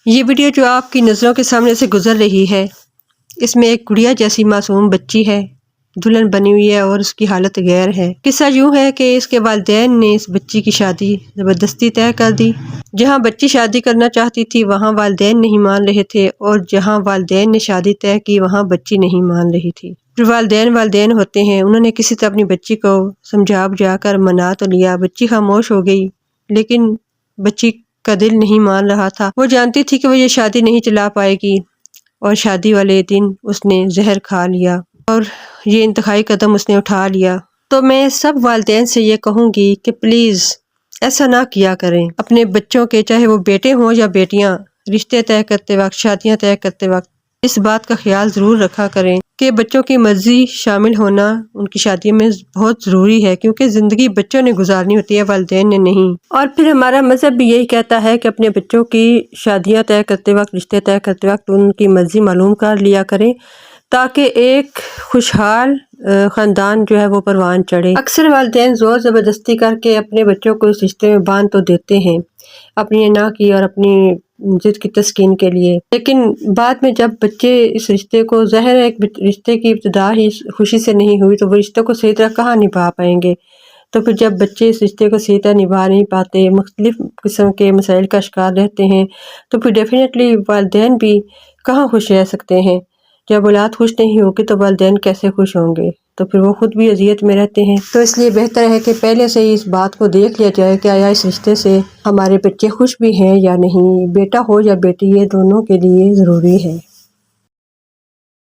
یہ ویڈیو جو آپ کی نظروں کے سامنے سے گزر رہی ہے، اس میں ایک گڑیا جیسی معصوم بچی ہے، دلہن بنی ہوئی ہے اور اس کی حالت غیر ہے۔ قصہ یوں ہے کہ اس کے والدین نے اس بچی کی شادی زبردستی طے کر دی۔ جہاں بچی شادی کرنا چاہتی تھی وہاں والدین نہیں مان رہے تھے، اور جہاں والدین نے شادی طے کی وہاں بچی نہیں مان رہی تھی۔ پھر والدین ہوتے ہیں، انہوں نے کسی طرح اپنی بچی کو سمجھا بجھا کر منا تو لیا، بچی خاموش ہو گئی، لیکن بچی کا دل نہیں مان رہا تھا۔ وہ جانتی تھی کہ وہ یہ شادی نہیں چلا پائے گی، اور شادی والے دن اس نے زہر کھا لیا اور یہ انتہائی قدم اس نے اٹھا لیا۔ تو میں سب والدین سے یہ کہوں گی کہ پلیز ایسا نہ کیا کریں۔ اپنے بچوں کے، چاہے وہ بیٹے ہوں یا بیٹیاں، رشتے طے کرتے وقت، شادیاں طے کرتے وقت اس بات کا خیال ضرور رکھا کریں کہ بچوں کی مرضی شامل ہونا ان کی شادی میں بہت ضروری ہے، کیونکہ زندگی بچوں نے گزارنی ہوتی ہے، والدین نے نہیں۔ اور پھر ہمارا مذہب بھی یہی کہتا ہے کہ اپنے بچوں کی شادیاں طے کرتے وقت، رشتے طے کرتے وقت ان کی مرضی معلوم کر لیا کریں، تاکہ ایک خوشحال خاندان جو ہے وہ پروان چڑھے۔ اکثر والدین زور زبردستی کر کے اپنے بچوں کو اس رشتے میں باندھ تو دیتے ہیں اپنی نا کی اور اپنی ضد کی تسکین کے لیے، لیکن بعد میں جب بچے اس رشتے کو، ظاہر ہے ایک رشتے کی ابتدا ہی خوشی سے نہیں ہوئی تو وہ رشتے کو صحیح طرح کہاں نبھا پائیں گے۔ تو پھر جب بچے اس رشتے کو صحیح طرح نبھا نہیں پاتے، مختلف قسم کے مسائل کا شکار رہتے ہیں، تو پھر ڈیفینیٹلی والدین بھی کہاں خوش رہ سکتے ہیں۔ جب اولاد خوش نہیں ہوگی تو والدین کیسے خوش ہوں گے؟ تو پھر وہ خود بھی اذیت میں رہتے ہیں۔ تو اس لیے بہتر ہے کہ پہلے سے ہی اس بات کو دیکھ لیا جائے کہ آیا اس رشتے سے ہمارے بچے خوش بھی ہیں یا نہیں، بیٹا ہو یا بیٹی، یہ دونوں کے لیے ضروری ہے۔